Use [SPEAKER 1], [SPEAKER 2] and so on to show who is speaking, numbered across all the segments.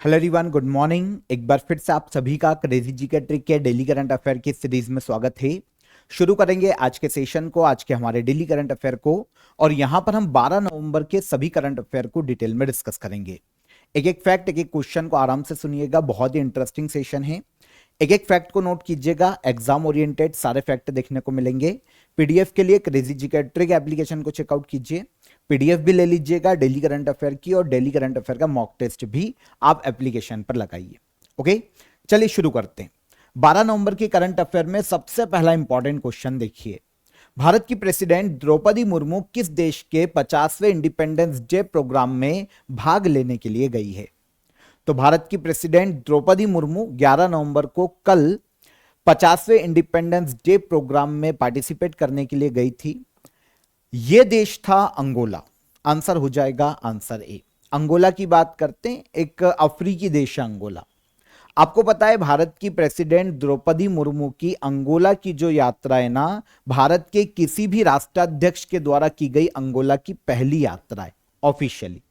[SPEAKER 1] Hello everyone, good morning. एक बार फिर से आप सभी का क्रेजी जी के ट्रिक के डेली करंट अफेयर की सीरीज में स्वागत है। शुरू करेंगे आज के सेशन को, आज के हमारे डेली करंट अफेयर को। और यहां पर हम 12 नवंबर के सभी करंट अफेयर को डिटेल में डिस्कस करेंगे। एक एक फैक्ट, एक एक क्वेश्चन को आराम से सुनिएगा, बहुत ही इंटरेस्टिंग सेशन है। एक एक फैक्ट को नोट कीजिएगा, एग्जाम ओरिएंटेड सारे फैक्ट देखने को मिलेंगे। पीडीएफ के लिए क्रेजी जी का ट्रिक एप्लीकेशन को चेकआउट कीजिए, पीडीएफ भी ले लीजिएगा डेली करंट अफेयर की, और डेली करंट अफेयर का मॉक टेस्ट भी आप एप्लीकेशन पर लगाइए। ओके, चलिए शुरू करते हैं। 12 नवंबर के करंट अफेयर में सबसे पहला इंपॉर्टेंट क्वेश्चन देखिए। भारत की प्रेसिडेंट द्रौपदी मुर्मू किस देश के 50वें इंडिपेंडेंस डे प्रोग्राम में भाग लेने के लिए गई है? तो भारत की प्रेसिडेंट द्रौपदी मुर्मू 11 नवंबर को कल 50वें इंडिपेंडेंस डे प्रोग्राम में पार्टिसिपेट करने के लिए गई थी। यह देश था अंगोला। आंसर हो जाएगा आंसर ए। अंगोला की बात करते हैं, एक अफ्रीकी देश है अंगोला। आपको पता है भारत की प्रेसिडेंट द्रौपदी मुर्मू की अंगोला की जो यात्रा है ना, भारत के किसी भी राष्ट्राध्यक्ष के द्वारा की गई अंगोला की पहली यात्रा है ऑफिशियली।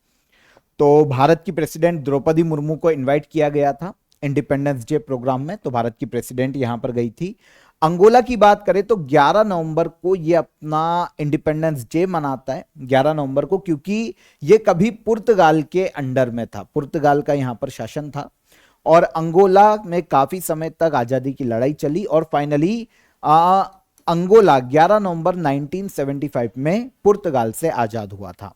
[SPEAKER 1] तो भारत की प्रेसिडेंट द्रौपदी मुर्मू को इनवाइट किया गया था इंडिपेंडेंस डे प्रोग्राम में, तो भारत की प्रेसिडेंट यहां पर गई थी। अंगोला की बात करें तो 11 नवंबर को ये अपना इंडिपेंडेंस डे मनाता है, 11 नवंबर को, क्योंकि ये कभी पुर्तगाल के अंडर में था, पुर्तगाल का यहां पर शासन था। और अंगोला में काफी समय तक आजादी की लड़ाई चली और फाइनली अंगोला 11 नवंबर 1975 में पुर्तगाल से आजाद हुआ था।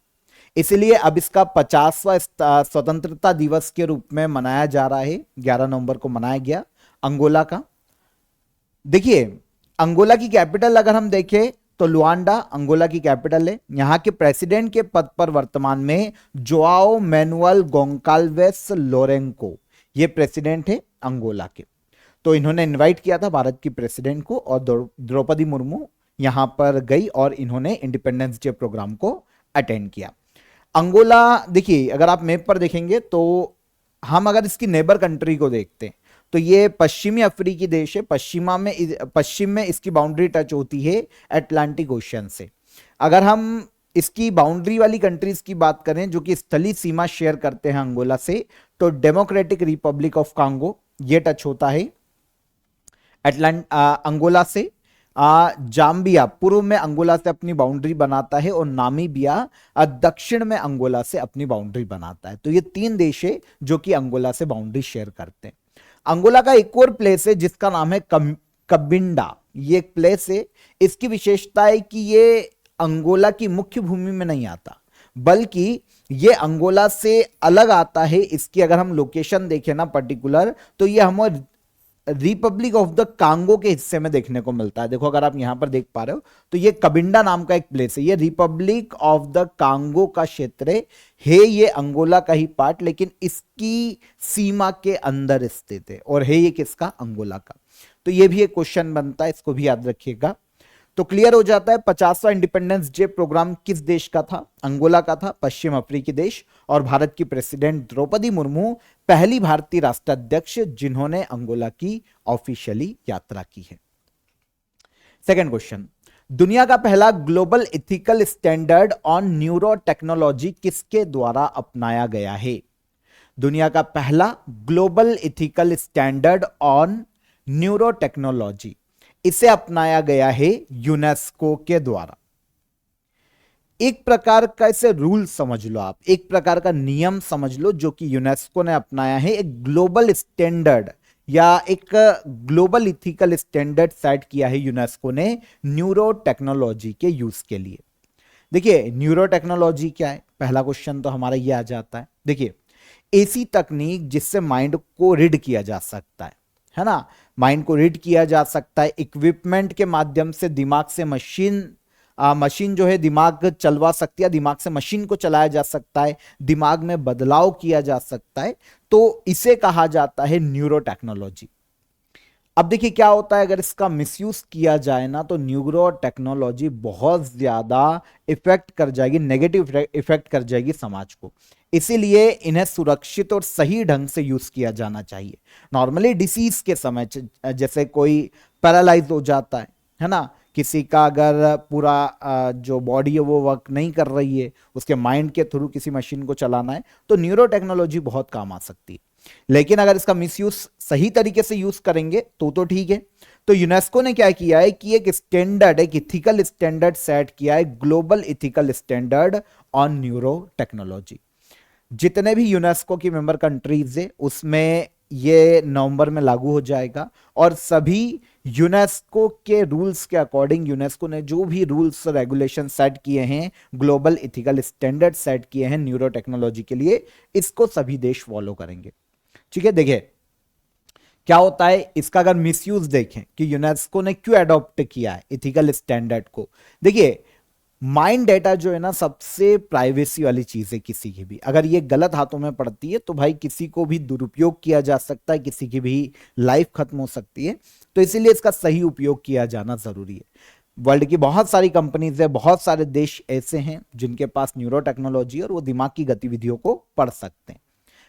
[SPEAKER 1] इसलिए अब इसका 50वां स्वतंत्रता दिवस के रूप में मनाया जा रहा है। 11 नवंबर को मनाया गया अंगोला का। देखिए, अंगोला की कैपिटल अगर हम देखें तो लुआंडा अंगोला की कैपिटल है। यहां के प्रेसिडेंट के पद पर वर्तमान में जोआओ मैनुअल गोंकाल्वेस लोरेंको, ये प्रेसिडेंट है अंगोला के। तो इन्होंने इनवाइट किया था भारत की प्रेसिडेंट को, और द्रौपदी मुर्मू यहां पर गई और इन्होंने इंडिपेंडेंस डे प्रोग्राम को अटेंड किया। अंगोला, देखिए अगर आप मैप पर देखेंगे तो हम अगर इसकी नेबर कंट्री को देखते हैं तो ये पश्चिमी अफ्रीकी देश है। पश्चिम में इसकी बाउंड्री टच होती है अटलांटिक ओशियन से। अगर हम इसकी बाउंड्री वाली कंट्रीज की बात करें जो कि स्थलीय सीमा शेयर करते हैं अंगोला से, तो डेमोक्रेटिक रिपब्लिक ऑफ कांगो ये टच होता है अंगोला से। जाम्बिया पूर्व में अंगोला से अपनी बाउंड्री बनाता है, और नामीबिया दक्षिण में अंगोला से अपनी बाउंड्री बनाता है। तो ये तीन देश है जो कि अंगोला से बाउंड्री शेयर करते हैं। अंगोला का एक और प्लेस है जिसका नाम है कबिंडा, ये एक प्लेस है। इसकी विशेषता है कि ये अंगोला की मुख्य भूमि में नहीं आता, बल्कि ये अंगोला से अलग आता है। इसकी अगर हम लोकेशन देखें ना पर्टिकुलर, तो ये हमें रिपब्लिक ऑफ द कांगो के हिस्से में देखने को मिलता है। देखो अगर आप यहां पर देख पा रहे हो तो ये कबिंडा नाम का एक प्लेस है, ये रिपब्लिक ऑफ द कांगो का क्षेत्र है ये अंगोला का ही पार्ट, लेकिन इसकी सीमा के अंदर स्थित है। और है ये किसका? अंगोला का। तो ये भी एक क्वेश्चन बनता है, इसको भी याद रखिएगा। तो क्लियर हो जाता है 50वां इंडिपेंडेंस डे प्रोग्राम किस देश का था? अंगोला का था, पश्चिम अफ्रीकी देश। और भारत की प्रेसिडेंट द्रौपदी मुर्मू पहली भारतीय राष्ट्राध्यक्ष जिन्होंने अंगोला की ऑफिशियली यात्रा की है। सेकंड क्वेश्चन, दुनिया का पहला global ethical standard on neuro technology किसके द्वारा अपनाया गया है? दुनिया का पहला global ethical standard on neuro technology, इसे अपनाया गया है यूनेस्को के द्वारा। एक प्रकार का इसे रूल समझ लो आप, एक प्रकार का नियम समझ लो जो कि यूनेस्को ने अपनाया है। एक ग्लोबल स्टैंडर्ड या एक ग्लोबल इथिकल स्टैंडर्ड सेट किया है यूनेस्को ने न्यूरो टेक्नोलॉजी के यूज के लिए। देखिए न्यूरो टेक्नोलॉजी क्या है, पहला क्वेश्चन तो हमारा ये आ जाता है। देखिए, ऐसी तकनीक जिससे माइंड को रीड किया जा सकता है ना, माइंड को रीड किया जा सकता है, इक्विपमेंट के माध्यम से दिमाग से मशीन जो है दिमाग चलवा सकती है, दिमाग से मशीन को चलाया जा सकता है, दिमाग में बदलाव किया जा सकता है, तो इसे कहा जाता है न्यूरो टेक्नोलॉजी। अब देखिए क्या होता है, अगर इसका मिसयूज किया जाए ना तो न्यूरो टेक्नोलॉजी बहुत ज्यादा इफेक्ट कर जाएगी, नेगेटिव इफेक्ट कर जाएगी समाज को। इसीलिए इन्हें सुरक्षित और सही ढंग से यूज किया जाना चाहिए। नॉर्मली डिसीज के समय जैसे कोई पैरालाइज हो जाता है ना, किसी का अगर पूरा जो बॉडी है वो वर्क नहीं कर रही है, उसके माइंड के थ्रू किसी मशीन को चलाना है, तो न्यूरो टेक्नोलॉजी बहुत काम आ सकती है। लेकिन अगर इसका मिसयूज सही तरीके से यूज करेंगे तो ठीक है। तो यूनेस्को ने क्या किया है कि एक स्टैंडर्ड, एक इथिकल स्टैंडर्ड सेट किया है, global ethical standard on neuro technology. जितने भी यूनेस्को की मेंबर कंट्रीज है उसमें ये नवंबर में लागू हो जाएगा, और सभी यूनेस्को के रूल्स के अकॉर्डिंग, यूनेस्को ने जो भी रूल्स रेगुलेशन सेट किए हैं, ग्लोबल इथिकल स्टैंडर्ड सेट किए हैं न्यूरो टेक्नोलॉजी के लिए, इसको सभी देश फॉलो करेंगे। ठीक है, देखिए क्या होता है इसका अगर मिसयूज देखें कि यूनेस्को ने क्यों अडॉप्ट किया है इथिकल स्टैंडर्ड को। देखिए माइंड डेटा जो है ना सबसे प्राइवेसी वाली चीज है, किसी की भी अगर ये गलत हाथों में पड़ती है तो भाई किसी को भी दुरुपयोग किया जा सकता है, किसी की भी लाइफ खत्म हो सकती है। तो इसीलिए इसका सही उपयोग किया जाना जरूरी है। वर्ल्ड की बहुत सारी कंपनीज है, बहुत सारे देश ऐसे हैं जिनके पास न्यूरो टेक्नोलॉजी और वो दिमाग की गतिविधियों को पढ़ सकते हैं,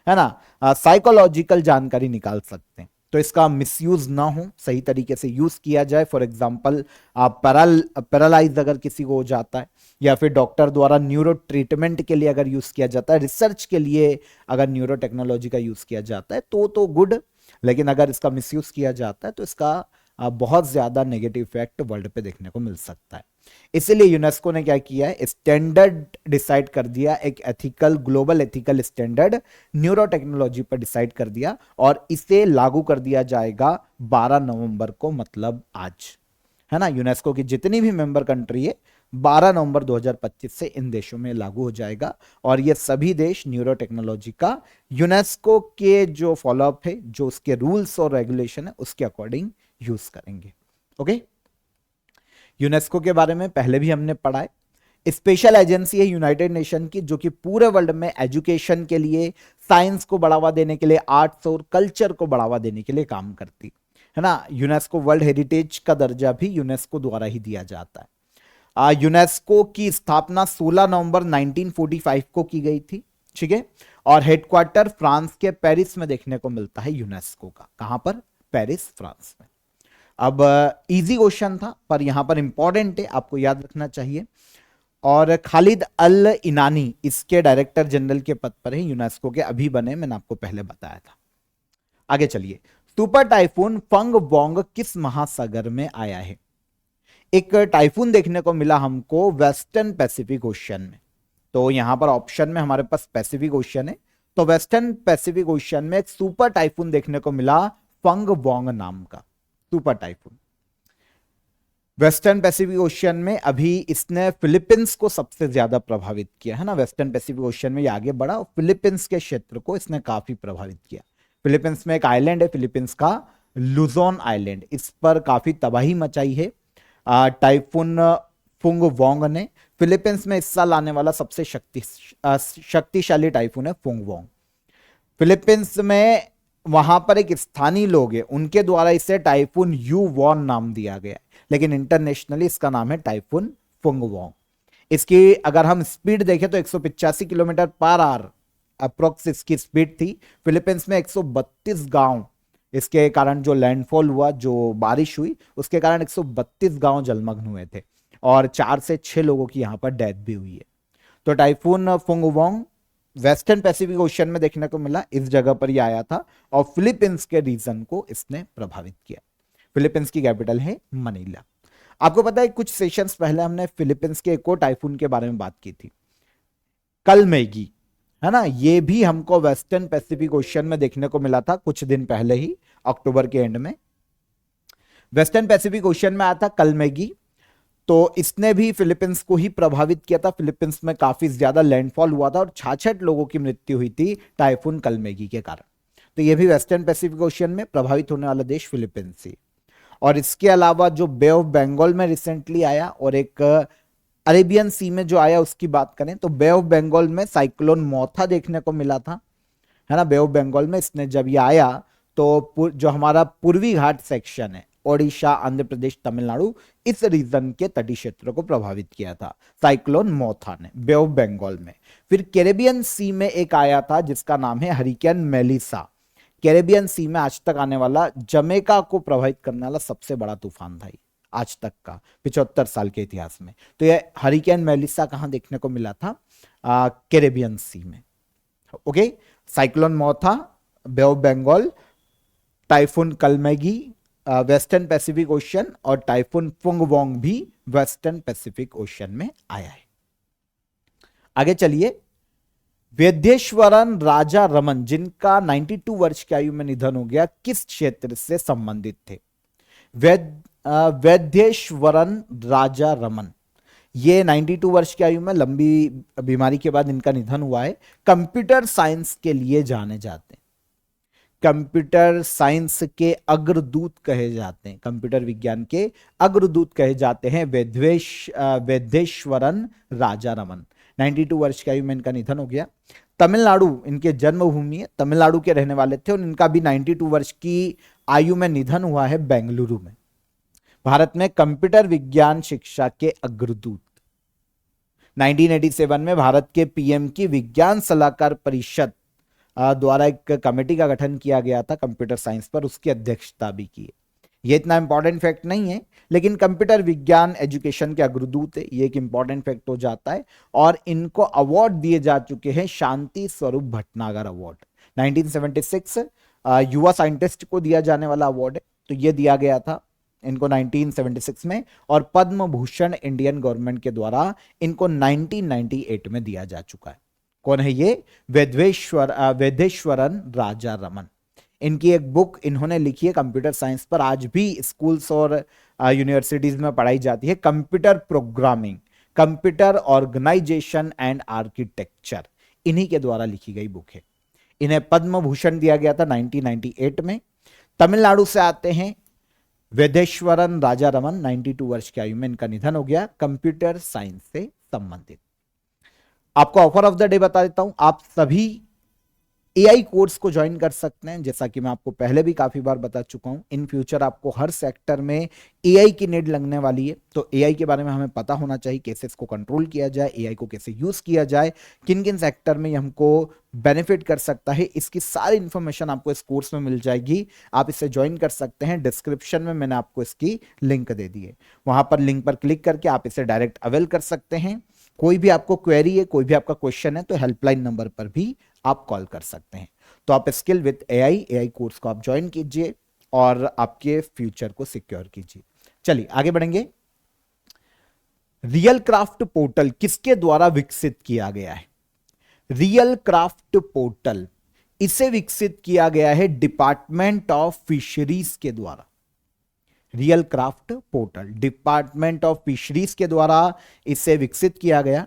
[SPEAKER 1] है ना, साइकोलॉजिकल जानकारी निकाल सकते हैं। तो इसका मिसयूज ना हो, सही तरीके से यूज किया जाए। फॉर एग्जांपल पैरालाइज अगर किसी को हो जाता है, या फिर डॉक्टर द्वारा न्यूरो ट्रीटमेंट के लिए अगर यूज किया जाता है, रिसर्च के लिए अगर न्यूरो टेक्नोलॉजी का यूज किया जाता है तो गुड। लेकिन अगर इसका मिसयूज किया जाता है तो इसका बहुत ज्यादा नेगेटिव इफेक्ट वर्ल्ड पे देखने को मिल सकता है। इसीलिए यूनेस्को ने क्या किया है, स्टैंडर्ड डिसाइड कर दिया, एक ethical, global ethical standard neuro technology पर डिसाइड कर दिया, और इसे लागू कर दिया जाएगा 12 नवंबर को, मतलब आज, है ना। यूनेस्को की जितनी भी मेंबर कंट्री है 12 नवंबर 2025 से इन देशों में लागू हो जाएगा, और ये सभी देश न्यूरो टेक्नोलॉजी का यूनेस्को के जो फॉलोअप है, जो उसके रूल्स और रेगुलेशन है उसके अकॉर्डिंग यूज करेंगे। ओके, यूनेस्को के बारे में पहले भी हमने पढ़ा है। स्पेशल एजेंसी है यूनाइटेड नेशन की, जो कि पूरे वर्ल्ड में एजुकेशन के लिए, साइंस को बढ़ावा देने के लिए, आर्ट्स और कल्चर को बढ़ावा देने के लिए काम करती है ना। यूनेस्को वर्ल्ड हेरिटेज का दर्जा भी यूनेस्को द्वारा ही दिया जाता है। यूनेस्को की स्थापना 16 नवंबर 1945 को की गई थी, ठीक है, और हेडक्वार्टर फ्रांस के पेरिस में देखने को मिलता है यूनेस्को का। कहां पर? पेरिस, फ्रांस में। अब इजी क्वेश्चन था पर यहां पर इंपॉर्टेंट है, आपको याद रखना चाहिए। और खालिद अल इनानी इसके डायरेक्टर जनरल के पद पर है, यूनेस्को के अभी बने, मैंने आपको पहले बताया था। आगे चलिए, सुपर टाइफून फंग वोंग किस महासागर में आया है? एक टाइफून देखने को मिला हमको वेस्टर्न पैसिफिक ओशियन में। तो यहां पर ऑप्शन में हमारे पास पैसिफिक ओशियन है, तो वेस्टर्न पैसिफिक ओशियन में एक सुपर टाइफून देखने को मिला फंग वोंग नाम का super typhoon. Western Pacific Ocean में अभी इसने फिलीपींस को सबसे ज्यादा प्रभावित किया, है ना। वेस्टर्न पैसिफिक ओशियन में ये आगे बढ़ा और फिलीपींस के क्षेत्र को इसने काफी प्रभावित किया। फिलीपींस में एक आइलैंड है, फिलीपींस का लुजोन आइलैंड, इस पर काफी तबाही मचाई है टाइफून फुंग वोंग ने। फिलीपींस में इस साल आने वाला सबसे शक्तिशाली टाइफून है फुंग वोंग। फिलीपींस में वहां पर एक स्थानीय लोग हैं, उनके द्वारा इसे टाइफून यू वॉन नाम दिया गया है, लेकिन इंटरनेशनली इसका नाम है टाइफून फुंग वोंग। इसकी अगर हम स्पीड देखें तो 185 किलोमीटर पर आवर अप्रोक्स इसकी स्पीड थी। फिलीपींस में 132 गांव, इसके कारण जो लैंडफॉल हुआ, जो बारिश हुई, उसके कारण 132 गांव जलमग्न हुए थे, और 4 से 6 लोगों की यहां पर डेथ भी हुई है। तो typhoon Fung Wong western Pacific Ocean में देखने को मिला, इस जगह पर ही आया था, और फिलीपींस के रीजन को इसने प्रभावित किया। फिलीपींस की कैपिटल है मनीला। आपको पता है कुछ सेशंस पहले हमने फिलीपींस के एक और टाइफून के बारे में बात की थी, कल मैगी, है ना। ये भी हमको वेस्टर्न पैसिफिक ओशियन में देखने को मिला था कुछ दिन पहले ही, अक्टूबर के एंड में वेस्टर्न पैसिफिक ओशियन में आया था कल मैगी। तो इसने भी फिलीपींस को ही प्रभावित किया था। फिलीपींस में काफी ज्यादा लैंडफॉल हुआ था और 66 लोगों की मृत्यु हुई थी टाइफून कलमेगी के कारण। तो यह भी वेस्टर्न पैसिफिक ओशियन में प्रभावित होने वाला देश फिलीपींस ही। और इसके अलावा जो बे ऑफ बंगाल में रिसेंटली आया और एक अरेबियन सी में जो आया उसकी बात करें तो बे ऑफ बंगाल में साइक्लोन मोथा देखने को मिला था, है ना। बे ऑफ बंगाल में इसने जब ये आया तो जो हमारा पूर्वी घाट सेक्शन है, ओडिशा, आंध्र प्रदेश, तमिलनाडु, इस रीजन के तटीय क्षेत्र को प्रभावित किया था साइक्लोन मोथा ने बे ऑफ बंगाल में। फिर कैरेबियन सी में एक आया था जिसका नाम है हरिकेन मेलिसा। कैरेबियन सी में आज तक आने वाला, जमैका को प्रभावित करने वाला सबसे बड़ा तूफान था आज तक का 75 साल के इतिहास में। तो यह हरिकेन मेलिसा कहां देखने को मिला था? कैरेबियन सी में। Okay, cyclone Montha Bay of Bengal, typhoon Kalmaegi western Pacific Ocean, और टाइफून फुंगवोंग भी वेस्टर्न पैसिफिक ओशन में आया है। आगे चलिए, वेदेश्वरन राजा रमन जिनका 92 वर्ष की आयु में निधन हो गया, किस क्षेत्र से संबंधित थे? वैद्येश्वरन राजा रमन, ये 92 वर्ष की आयु में लंबी बीमारी के बाद इनका निधन हुआ है। कंप्यूटर साइंस के लिए जाने जाते हैं, कंप्यूटर साइंस के अग्रदूत कहे जाते हैं, कंप्यूटर विज्ञान के अग्रदूत कहे जाते हैं वैद्येश्वरन राजा रमन। 92 वर्ष की आयु में इनका निधन हो गया। तमिलनाडु इनके जन्मभूमि है, तमिलनाडु के रहने वाले थे और इनका भी 92 वर्ष की आयु में निधन हुआ है बेंगलुरु में। भारत में कंप्यूटर विज्ञान शिक्षा के अग्रदूत। 1987 में भारत के पीएम की विज्ञान सलाहकार परिषद द्वारा एक कमेटी का गठन किया गया था कंप्यूटर साइंस पर, उसकी अध्यक्षता भी की। ये इतना इंपॉर्टेंट फैक्ट नहीं है, लेकिन कंप्यूटर विज्ञान एजुकेशन के अग्रदूत है, ये एक इंपॉर्टेंट फैक्ट हो जाता है। और इनको अवार्ड दिए जा चुके हैं, शांति स्वरूप भटनागर अवार्ड 1976 युवा साइंटिस्ट को दिया जाने वाला अवार्ड है, तो ये दिया गया था इनको 1976 में, और पद्म भूषण इंडियन गवर्नमेंट के द्वारा इनको 1998 में दिया जा चुका है। कौन है ये? वैदेश्वरन राजा रमन। इनकी एक बुक इन्होंने लिखी है कंप्यूटर साइंस पर, आज भी स्कूल्स और यूनिवर्सिटीज में पढ़ाई जाती है, computer programming, computer organisation and architecture, इन्हीं के द्वारा लिखी गई बुक है। इन्हें पद्म भूषण दिया गया था 1998 में। तमिलनाडु से आते हैं वैदेश्वरन राजा रमन, 92 वर्ष की आयु में इनका निधन हो गया, कंप्यूटर साइंस से संबंधित। आपको ऑफर ऑफ द डे बता देता हूं, आप सभी एआई कोर्स को ज्वाइन कर सकते हैं। जैसा कि मैं आपको पहले भी काफी बार बता चुका हूं, इन फ्यूचर आपको हर सेक्टर में एआई की नीड लगने वाली है, तो एआई के बारे में हमें पता होना चाहिए, कैसे इसको कंट्रोल किया जाए, एआई को कैसे यूज किया जाए, किन किन सेक्टर में हमको बेनिफिट कर सकता है, इसकी सारी इंफॉर्मेशन आपको इस कोर्स में मिल जाएगी। आप इसे ज्वाइन कर सकते हैं, डिस्क्रिप्शन में मैंने आपको इसकी लिंक दे दी है, वहां पर लिंक पर क्लिक करके आप इसे डायरेक्ट अवेल कर सकते हैं। कोई भी आपको क्वेरी है, कोई भी आपका क्वेश्चन है, तो हेल्पलाइन नंबर पर भी आप कॉल कर सकते हैं। तो आप स्किल विद एआई कोर्स को आप ज्वाइन कीजिए और आपके फ्यूचर को सिक्योर कीजिए। चलिए आगे बढ़ेंगे। रियल क्राफ्ट पोर्टल किसके द्वारा विकसित किया गया है? रियल क्राफ्ट पोर्टल, इसे विकसित किया गया है डिपार्टमेंट ऑफ फिशरीज के द्वारा। Real craft portal department of fisheries के द्वारा इसे विकसित किया गया।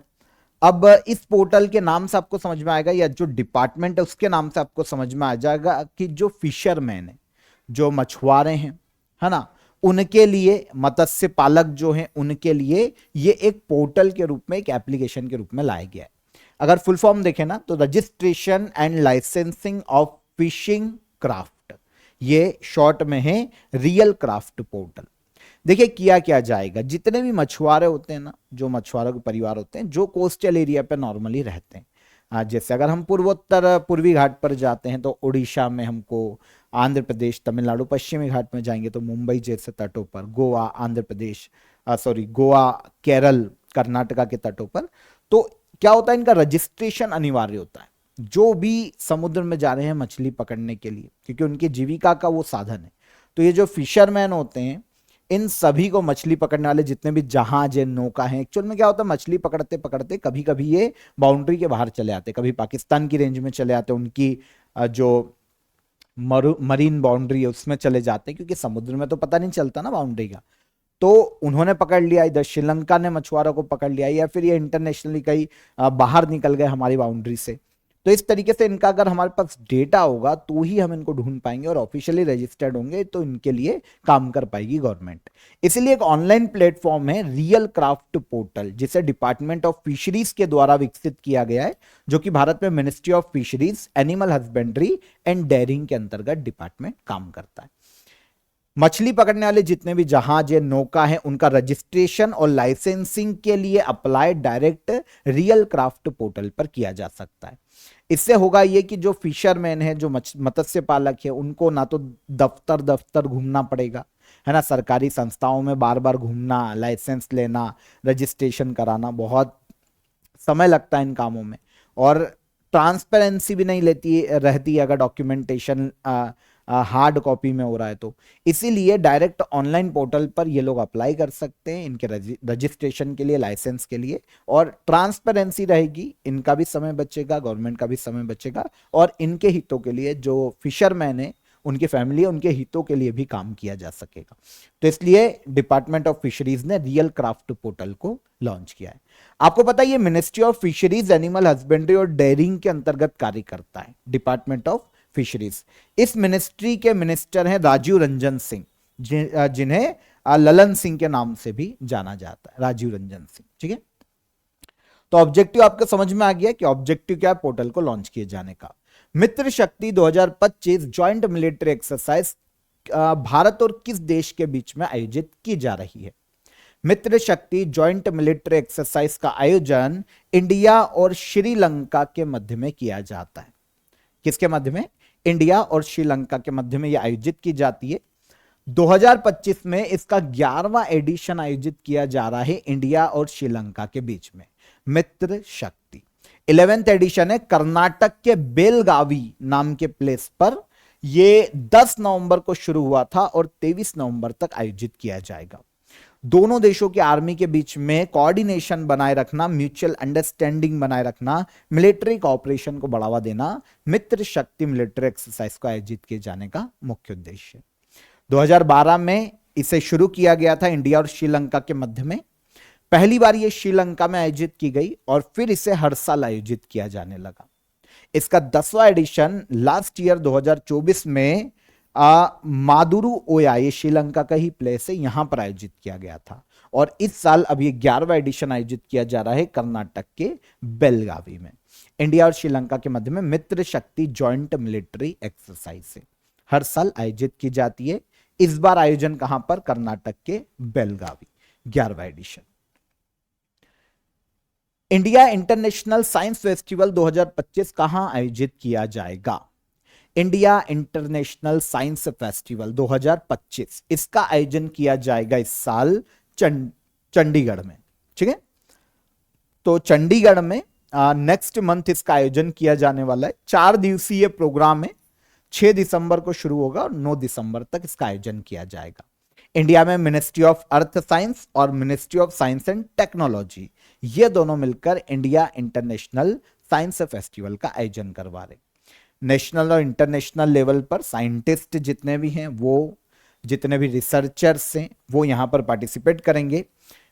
[SPEAKER 1] अब इस पोर्टल के नाम से आपको समझ में आएगा, या जो डिपार्टमेंट है उसके नाम से आपको समझ में आ जाएगा कि जो फिशरमैन है, जो मछुआरे हैं, है ना, उनके लिए, मत्स्य पालक जो हैं उनके लिए ये एक पोर्टल के रूप में, एक एप्लीकेशन के रूप में लाया गया है। अगर फुल फॉर्म देखें ना, तो registration and licensing of fishing craft, ये शॉर्ट में है रियल क्राफ्ट पोर्टल। देखिए किया क्या जाएगा, जितने भी मछुआरे होते हैं ना, जो मछुआरों के परिवार होते हैं, जो कोस्टल एरिया पे नॉर्मली रहते हैं, जैसे अगर हम पूर्वी घाट पर जाते हैं तो उड़ीसा में हमको, आंध्र प्रदेश, तमिलनाडु पश्चिमी घाट में जाएंगे तो मुंबई जैसे तटों पर, गोवा, आंध्र प्रदेश, गोवा, केरल, कर्नाटका के तटों पर, तो क्या होता है, इनका रजिस्ट्रेशन अनिवार्य होता है। जो भी समुद्र में जा रहे हैं मछली पकड़ने के लिए, क्योंकि उनकी जीविका का वो साधन है, तो ये जो फिशरमैन होते हैं, इन सभी को, मछली पकड़ने वाले जितने भी जहाज है, नौका है, एक्चुअल में क्या होता है, मछली पकड़ते पकड़ते कभी कभी ये बाउंड्री के बाहर चले आते, कभी पाकिस्तान की रेंज में चले आते, उनकी जो मरीन बाउंड्री है उसमें चले जाते हैं, क्योंकि समुद्र में तो पता नहीं चलता ना बाउंड्री का। तो उन्होंने पकड़ लिया, इधर श्रीलंका ने मछुआरों को पकड़ लिया, या फिर ये इंटरनेशनली कहीं बाहर निकल गए हमारी बाउंड्री से। तो इस तरीके से इनका अगर हमारे पास डेटा होगा तो ही हम इनको ढूंढ पाएंगे, और ऑफिशियली रजिस्टर्ड होंगे तो इनके लिए काम कर पाएगी गवर्नमेंट। इसलिए एक ऑनलाइन प्लेटफॉर्म है रियल क्राफ्ट पोर्टल, जिसे डिपार्टमेंट ऑफ फिशरीज के द्वारा विकसित किया गया है, जो कि भारत में ministry of fisheries, animal husbandry and dairying के अंतर्गत डिपार्टमेंट काम करता है। मछली पकड़ने वाले जितने भी जहाज है, नौका है, उनका रजिस्ट्रेशन और लाइसेंसिंग के लिए apply direct real craft portal पर किया जा सकता है। इससे होगा ये कि जो फिशरमैन है, जो मत्स्य पालक है, उनको ना तो दफ्तर दफ्तर घूमना पड़ेगा, है ना, सरकारी संस्थाओं में बार बार घूमना, लाइसेंस लेना, रजिस्ट्रेशन कराना, बहुत समय लगता है इन कामों में, और ट्रांसपेरेंसी भी नहीं लेती रहती अगर डॉक्यूमेंटेशन हार्ड कॉपी में हो रहा है तो। इसीलिए डायरेक्ट ऑनलाइन पोर्टल पर ये लोग अप्लाई कर सकते हैं इनके रजिस्ट्रेशन के लिए, लाइसेंस के लिए, और ट्रांसपेरेंसी रहेगी, इनका भी समय बचेगा, गवर्नमेंट का भी समय बचेगा, और इनके हितों के लिए जो फिशरमैन है, उनकी फैमिली, उनके हितों के लिए भी काम किया जा सकेगा। तो इसलिए डिपार्टमेंट ऑफ फिशरीज ने रियल क्राफ्ट पोर्टल को लॉन्च किया है। आपको पता है ये ministry of fisheries, animal husbandry और डेयरिंग के अंतर्गत कार्य करता है, डिपार्टमेंट ऑफ फिशरीज। इस मिनिस्ट्री के मिनिस्टर हैं राजीव रंजन सिंह, जिन्हें ललन सिंह के नाम से भी जाना जाता है, राजीव रंजन सिंह। ठीक है, तो ऑब्जेक्टिव आपको समझ में आ गया कि ऑब्जेक्टिव क्या है पोर्टल को लॉन्च किए जाने का। मित्र शक्ति 2025 ज्वाइंट मिलिट्री एक्सरसाइज भारत और किस देश के बीच में आयोजित की जा रही है? मित्र शक्ति ज्वाइंट मिलिट्री एक्सरसाइज का आयोजन इंडिया और श्रीलंका के मध्य में किया जाता है। किसके मध्य में? इंडिया और श्रीलंका के मध्य में यह आयोजित की जाती है। 2025 में इसका 11वां एडिशन आयोजित किया जा रहा है इंडिया और श्रीलंका के बीच में, मित्र शक्ति। 11th एडिशन है कर्नाटक के बेलगावी नाम के प्लेस पर। यह 10 नवंबर को शुरू हुआ था और 23 नवंबर तक आयोजित किया जाएगा। दोनों देशों की आर्मी के बीच में कोऑर्डिनेशन बनाए रखना, म्यूचुअल अंडरस्टैंडिंग बनाए रखना, मिलिट्री कोऑपरेशन को बढ़ावा देना मित्र शक्ति मिलिट्री एक्सरसाइज को आयोजित किए जाने का मुख्य उद्देश्य है। 2012 में इसे शुरू किया गया था इंडिया और श्रीलंका के मध्य में। पहली बार यह श्रीलंका में आयोजित की गई और फिर इसे हर साल आयोजित किया जाने लगा। इसका 10वां एडिशन लास्ट ईयर 2024 में मादुरु ओया, ये श्रीलंका का ही प्लेस है, यहां पर आयोजित किया गया था। और इस साल अब ये 11वां एडिशन आयोजित किया जा रहा है कर्नाटक के बेलगावी में। इंडिया और श्रीलंका के मध्य में मित्र शक्ति जॉइंट मिलिट्री एक्सरसाइज से हर साल आयोजित की जाती है। इस बार आयोजन कहां पर? कर्नाटक के बेलगावी, 11वां edition. India International Science Festival 2025 कहां आयोजित किया जाएगा? इंडिया इंटरनेशनल साइंस फेस्टिवल 2025, इसका आयोजन किया जाएगा इस साल चंडीगढ़ में। ठीक है, तो चंडीगढ़ में नेक्स्ट मंथ इसका आयोजन किया जाने वाला है। 4 दिवसीय प्रोग्राम है, 6 दिसंबर को शुरू होगा और 9 दिसंबर तक इसका आयोजन किया जाएगा। इंडिया में मिनिस्ट्री ऑफ अर्थ साइंस और ministry of science and technology, ये दोनों मिलकर इंडिया इंटरनेशनल साइंस फेस्टिवल का आयोजन करवा रहे। नेशनल और इंटरनेशनल लेवल पर साइंटिस्ट जितने भी हैं, वो जितने भी रिसर्चर्स हैं, वो यहाँ पर पार्टिसिपेट करेंगे।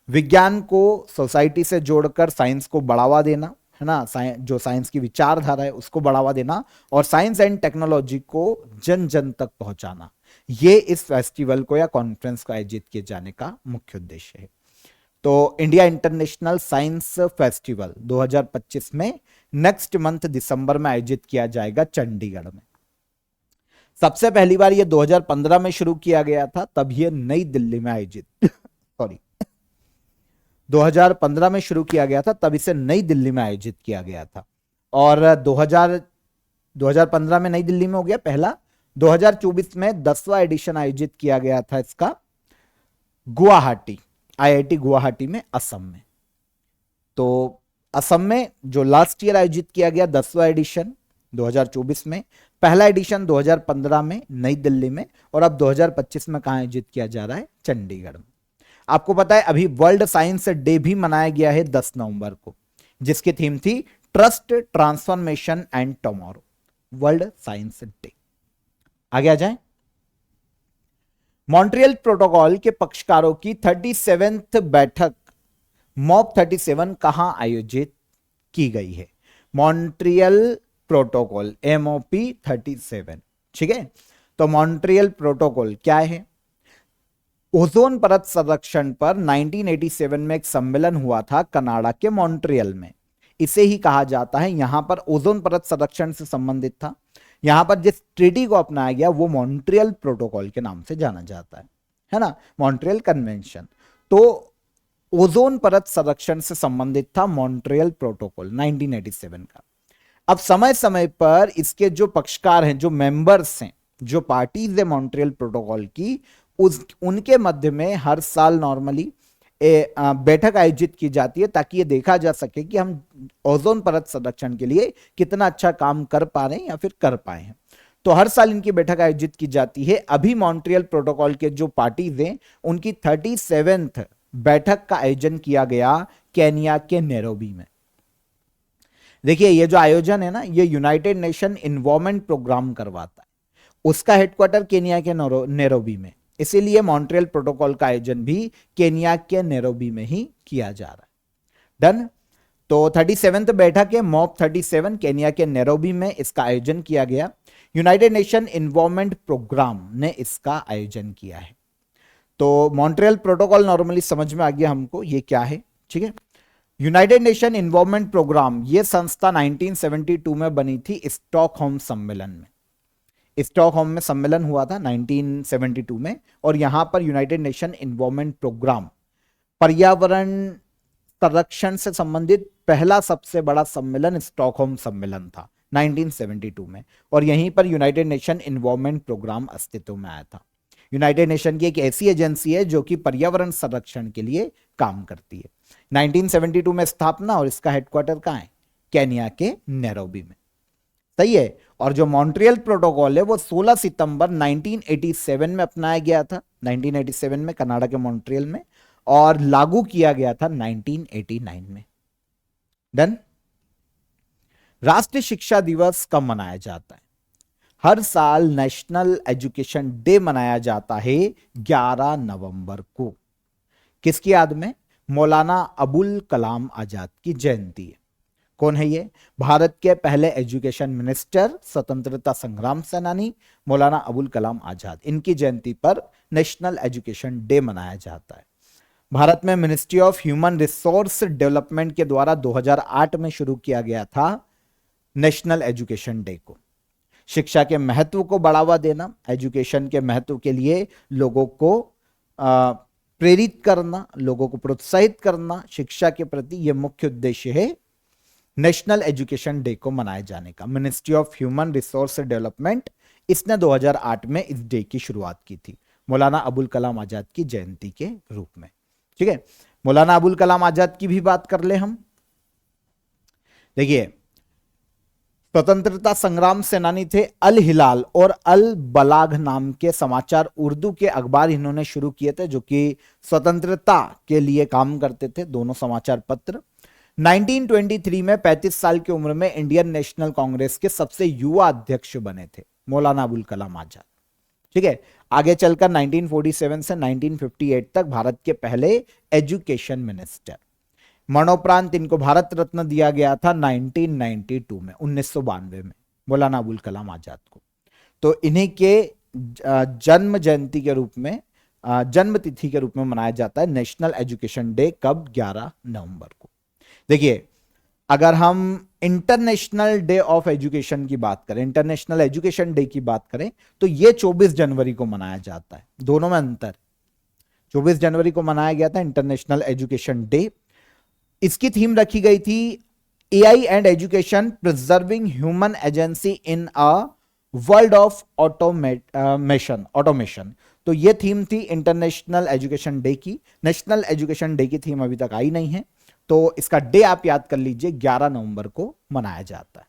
[SPEAKER 1] विज्ञान को सोसाइटी से जोड़कर साइंस को बढ़ावा देना है ना, जो साइंस की विचारधारा है उसको बढ़ावा देना, और साइंस एंड टेक्नोलॉजी को जन जन तक पहुंचाना, ये इस फेस्टिवल को या कॉन्फ्रेंस को आयोजित किए जाने का मुख्य उद्देश्य है। तो इंडिया इंटरनेशनल साइंस फेस्टिवल 2025 में नेक्स्ट मंथ दिसंबर में आयोजित किया जाएगा चंडीगढ़ में। सबसे पहली बार ये 2015 में शुरू किया गया था, तब ये नई दिल्ली में आयोजित 2015 में शुरू किया गया था, तब इसे नई दिल्ली में आयोजित किया गया था। और 2015 में नई दिल्ली में हो गया पहला। 2024 में 10वां एडिशन आयोजित किया गया था इसका गुवाहाटी, IIT गुवाहाटी में, असम में। तो असम में जो लास्ट ईयर आयोजित किया गया 10वां एडिशन 2024 में, पहला एडिशन 2015 में नई दिल्ली में, और अब 2025 में कहां आयोजित किया जा रहा है? चंडीगढ़ में। आपको पता है अभी वर्ल्ड साइंस डे भी मनाया गया है 10 नवंबर को, जिसकी थीम थी trust, transformation and tomorrow, world science day. आगे आ जाएं। मॉन्ट्रियल प्रोटोकॉल के पक्षकारों की 37th बैठक मॉप 37 कहां आयोजित की गई है? Montreal protocol MOP 37। ठीक है, तो मॉन्ट्रियल प्रोटोकॉल क्या है? ओजोन परत संरक्षण पर 1987 में एक सम्मेलन हुआ था कनाडा के मॉन्ट्रियल में। इसे ही कहा जाता है, यहां पर ओजोन परत संरक्षण से संबंधित था। यहां पर जिस ट्रीटी को अपनाया गया वो मॉन्ट्रियल प्रोटोकॉल के नाम से जाना जाता है ना, मॉन्ट्रियल कन्वेंशन। तो ओजोन परत संरक्षण से संबंधित था मॉन्ट्रियल प्रोटोकॉल 1987 का। अब समय समय पर इसके जो पक्षकार हैं, जो मेंबर्स हैं, जो पार्टीज है मॉन्ट्रियल प्रोटोकॉल की, उनके मध्य में हर साल नॉर्मली बैठक आयोजित की जाती है ताकि ये देखा जा सके कि हम ओजोन परत संरक्षण के लिए कितना अच्छा काम कर पा रहे हैं या फिर कर पाए हैं। तो हर साल इनकी बैठक आयोजित की जाती है। अभी मॉन्ट्रियल प्रोटोकॉल के जो पार्टीज हैं उनकी 37th बैठक का आयोजन किया गया केनिया के नैरोबी में। देखिए ये जो आयोजन है ना, ये यूनाइटेड नेशन इन्वायरमेंट प्रोग्राम करवाता है, उसका हेडक्वार्टर केनिया के नैरोबी में, इसीलिए मॉन्ट्रियल प्रोटोकॉल का आयोजन भी केनिया के नैरोबी में ही किया जा रहा है। डन। तो 37th बैठक है मॉप 37 केनिया के नैरोबी में इसका आयोजन किया गया। यूनाइटेड नेशन इन्वायरमेंट प्रोग्राम ने इसका आयोजन किया है। तो मॉन्ट्रियल प्रोटोकॉल नॉर्मली समझ में आ गया हमको ये क्या है, ठीक है। यूनाइटेड नेशन इन्वायरमेंट प्रोग्राम ये संस्था 1972 में बनी थी स्टॉकहोम सम्मेलन में। स्टॉकहोम में सम्मेलन हुआ था 1972 में, और यहां पर यूनाइटेड नेशन इन्वायरमेंट प्रोग्राम पर्यावरण संरक्षण से संबंधित पहला सबसे बड़ा सम्मेलन स्टॉकहोम सम्मेलन था 1972 में, और यहीं पर यूनाइटेड नेशन इन्वायरमेंट प्रोग्राम अस्तित्व में आया था। यूनाइटेड नेशन की एक ऐसी एजेंसी है जो कि पर्यावरण संरक्षण के लिए काम करती है। 1972 में स्थापना, और इसका हेडक्वार्टर कहां है? केनिया के नैरोबी में। सही है। और जो मॉन्ट्रियल प्रोटोकॉल है वो 16 सितंबर 1987 में अपनाया गया था, 1987 में कनाडा के मॉन्ट्रियल में, और लागू किया गया था 1989 में। डन। राष्ट्रीय शिक्षा दिवस कब मनाया जाता है? हर साल नेशनल एजुकेशन डे मनाया जाता है 11 नवंबर को। किसकी याद में? मौलाना अबुल कलाम आजाद की जयंती है। कौन है ये? भारत के पहले एजुकेशन मिनिस्टर, स्वतंत्रता संग्राम सेनानी मौलाना अबुल कलाम आजाद। इनकी जयंती पर नेशनल एजुकेशन डे मनाया जाता है। भारत में ministry of human resource development के द्वारा 2008 में शुरू किया गया था नेशनल एजुकेशन डे को। शिक्षा के महत्व को बढ़ावा देना, एजुकेशन के महत्व के लिए लोगों को प्रेरित करना, लोगों को प्रोत्साहित करना शिक्षा के प्रति, यह मुख्य उद्देश्य है नेशनल एजुकेशन डे को मनाए जाने का। Ministry of human resource development इसने 2008 में इस डे की शुरुआत की थी मौलाना अबुल कलाम आजाद की जयंती के रूप में। ठीक है, मौलाना अबुल कलाम आजाद की भी बात कर ले हम। देखिए, स्वतंत्रता संग्राम सेनानी थे। अल हिलाल और अल बलाग नाम के समाचार उर्दू के अखबार इन्होंने शुरू किए थे, जो कि स्वतंत्रता के लिए काम करते थे, दोनों समाचार पत्र। 1923 में 35 साल की उम्र में इंडियन नेशनल कांग्रेस के सबसे युवा अध्यक्ष बने थे मौलाना अबुल कलाम आजाद। ठीक है, आगे चलकर 1947 से 1958 तक भारत के पहले एजुकेशन मिनिस्टर। मरणोपरांत इनको भारत रत्न दिया गया था 1992 में, 1992 में मौलाना अबुल कलाम आजाद को। तो इन्हीं के जन्म जयंती के रूप में, जन्म तिथि के रूप में मनाया जाता है नेशनल एजुकेशन डे। कब? 11 नवंबर को। देखिए, अगर हम इंटरनेशनल डे ऑफ एजुकेशन की बात करें, इंटरनेशनल एजुकेशन डे की बात करें, तो ये 24 जनवरी को मनाया जाता है। दोनों में अंतर, 24 जनवरी को मनाया गया था इंटरनेशनल एजुकेशन डे। इसकी थीम रखी गई थी AI and education preserving human agency in a world of automation. तो ये थीम थी इंटरनेशनल एजुकेशन डे की। नेशनल एजुकेशन डे की थीम अभी तक आई नहीं है, तो इसका डे आप याद कर लीजिए, 11 नवंबर को मनाया जाता है।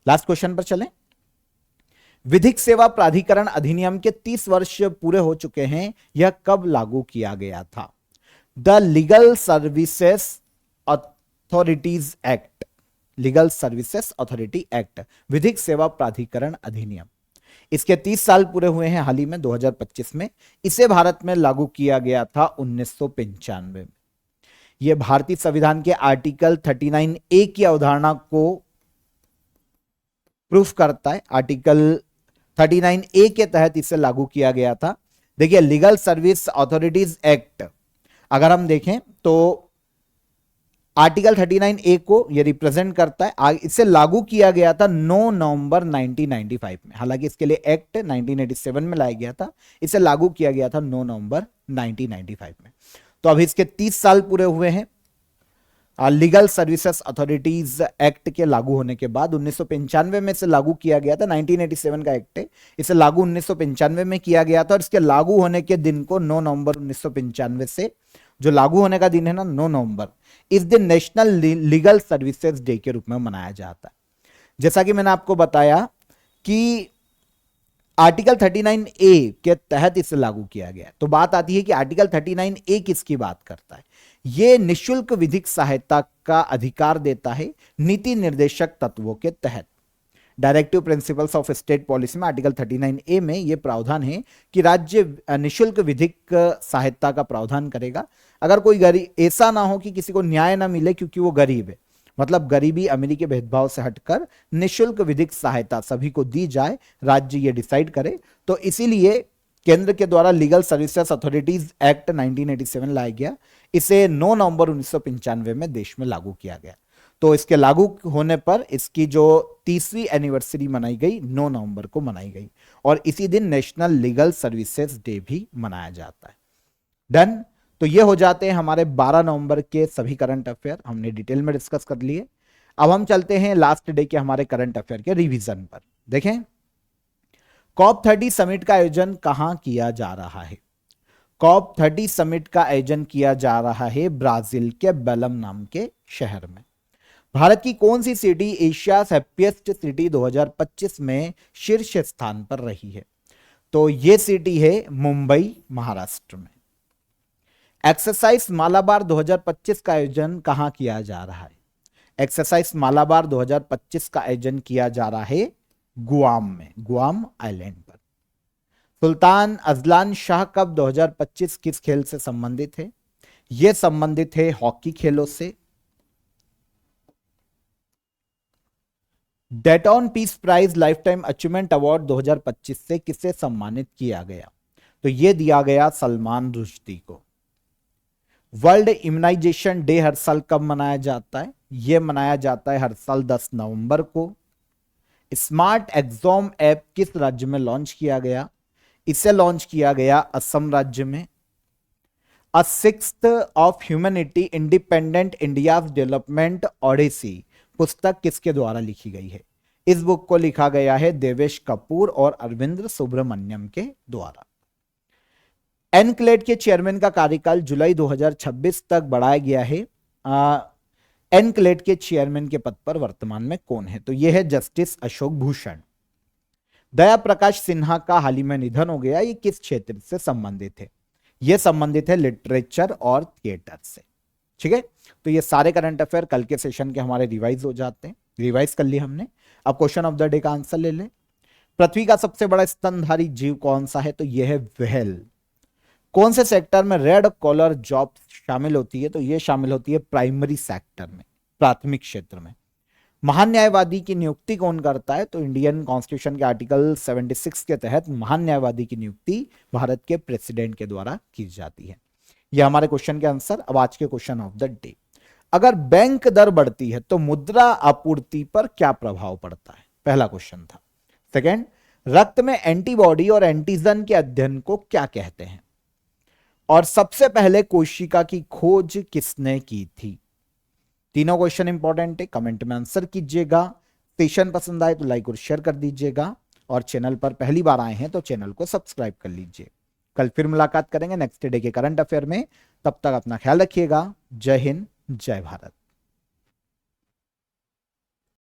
[SPEAKER 1] लास्ट क्वेश्चन पर चलें। विधिक सेवा प्राधिकरण अधिनियम के 30 वर्ष पूरे हो चुके हैं, यह कब लागू किया गया था? The legal services authorities act, legal services authority act, विधिक सेवा प्राधिकरण अधिनियम, इसके 30 साल पूरे हुए हैं हाल ही में 2025 में। इसे भारत में लागू किया गया था 1995 में। यह भारतीय संविधान के आर्टिकल 39A की अवधारणा को प्रूफ करता है। आर्टिकल 39A के तहत इसे लागू किया गया था। देखिए, लीगल सर्विस अथॉरिटीज एक्ट अगर हम देखें तो आर्टिकल 39A को यह रिप्रेजेंट करता है। इसे लागू किया गया था 9 नवंबर 1995 में। हालांकि इसके लिए एक्ट 1987 में लाया गया था, इसे लागू किया गया था 9 नवंबर 1995 में। तो अभी इसके 30 साल पूरे हुए हैं लीगल सर्विसेज अथॉरिटीज एक्ट के लागू होने के बाद। 1995 में इसे लागू किया गया था, 1987 का एक्ट है, इसे लागू 1995 में किया गया था, और इसके लागू होने के दिन को 9 नवंबर 1995 से जो लागू होने का दिन है ना 9 नवंबर, इस दिन नेशनल लीगल सर्विसेज डे के रूप में मनाया जाता है। जैसा कि मैंने आपको बताया कि आर्टिकल 39 ए के तहत इसे लागू किया गया। तो बात आती है कि आर्टिकल 39 ए किसकी बात करता है? यह निशुल्क विधिक सहायता का अधिकार देता है नीति निर्देशक तत्वों के तहत। Directive principles of state policy में आर्टिकल 39 ए में यह प्रावधान है कि राज्य निशुल्क विधिक सहायता का प्रावधान करेगा अगर कोई गरीब, ऐसा ना हो कि किसी को न्याय ना मिले क्योंकि वो गरीब है, मतलब गरीबी अमीरी के भेदभाव से हटकर निशुल्क विधिक सहायता सभी को दी जाए, राज्य ये डिसाइड करे। तो इसीलिए केंद्र के द्वारा लीगल सर्विसेज अथॉरिटीज एक्ट 1987 लाया गया। इसे 9 नवंबर 1995 में देश में लागू किया गया। तो इसके लागू होने पर इसकी जो 30वीं एनिवर्सरी मनाई गई 9 नवंबर को मनाई गई और इसी दिन नेशनल लीगल सर्विसेज डे भी मनाया जाता है। डन। तो ये हो जाते हैं हमारे 12 नवंबर के सभी करंट अफेयर, हमने डिटेल में डिस्कस कर लिए। अब हम चलते हैं लास्ट डे के हमारे करंट अफेयर के रिवीजन पर। देखें, COP30 समिट का आयोजन कहां किया जा रहा है? COP30 समिट का आयोजन किया जा रहा है ब्राजील के बेलम नाम के शहर में। भारत की कौन सी सिटी एशिया हैप्पीएस्ट सिटी 2025 में शीर्ष स्थान पर रही है? तो यह सिटी है मुंबई, महाराष्ट्र में। एक्सरसाइज मालाबार 2025 का आयोजन कहां किया जा रहा है? एक्सरसाइज मालाबार 2025 का आयोजन किया जा रहा है गुआम में, गुआम आइलैंड पर। सुल्तान अजलान शाह कप 2025 किस खेल से संबंधित है? यह संबंधित है हॉकी खेलों से। Dayton Peace Prize Lifetime Achievement Award 2025 से किसे सम्मानित किया गया? तो यह दिया गया सलमान रुश्दी को। वर्ल्ड इम्यूनाइजेशन डे हर साल कब मनाया जाता है? यह मनाया जाता है हर साल 10 नवंबर को। स्मार्ट एग्जाम ऐप किस राज्य में लॉन्च किया गया? इसे लॉन्च किया गया असम राज्य में। A Sixth of Humanity Independent India's Development Odyssey पुस्तक किसके द्वारा लिखी गई है? इस बुक को लिखा गया है देवेश कपूर और अरविंद सुब्रमण्यम के द्वारा। एनक्लेट के चेयरमैन का कार्यकाल जुलाई 2026 तक बढ़ाया गया है। एनक्लेट के चेयरमैन के पद पर वर्तमान में कौन है? तो यह है जस्टिस अशोक भूषण। दया प्रकाश सिन्हा का हाल ही में निधन हो गया, ये किस क्षेत्र से संबंधित है? यह संबंधित है लिटरेचर और थिएटर से। ठीक है, तो ये सारे करंट अफेयर कल के सेशन के हमारे रिवाइज हो जाते हैं। रिवाइज कर लिए हमने। अब क्वेश्चन ऑफ द डे का आंसर ले लें। पृथ्वी का सबसे बड़ा स्तनधारी जीव कौन सा है? तो यह है व्हेल। कौन से सेक्टर में रेड कॉलर जॉब शामिल होती है? तो यह शामिल होती है प्राइमरी सेक्टर में, प्राथमिक क्षेत्र में। महान न्यायवादी की नियुक्ति कौन करता है? तो इंडियन कॉन्स्टिट्यूशन के आर्टिकल 76 के तहत महान न्यायवादी की नियुक्ति भारत के प्रेसिडेंट के द्वारा की जाती है। यह हमारे क्वेश्चन के आंसर। अब आज के क्वेश्चन ऑफ द डे। अगर बैंक दर बढ़ती है तो मुद्रा आपूर्ति पर क्या प्रभाव पड़ता है? पहला क्वेश्चन था। सेकंड, रक्त में एंटीबॉडी और एंटीजन के अध्ययन को क्या कहते हैं? और सबसे पहले कोशिका की खोज किसने की थी? तीनों क्वेश्चन इंपॉर्टेंट है, कमेंट में आंसर कीजिएगा। सेशन पसंद आए तो लाइक और शेयर कर दीजिएगा और चैनल पर पहली बार आए हैं तो चैनल को सब्सक्राइब कर लीजिए। कल फिर मुलाकात करेंगे नेक्स्ट डे के करंट अफेयर में। तब तक अपना ख्याल रखिएगा। जय हिंद, जय भारत।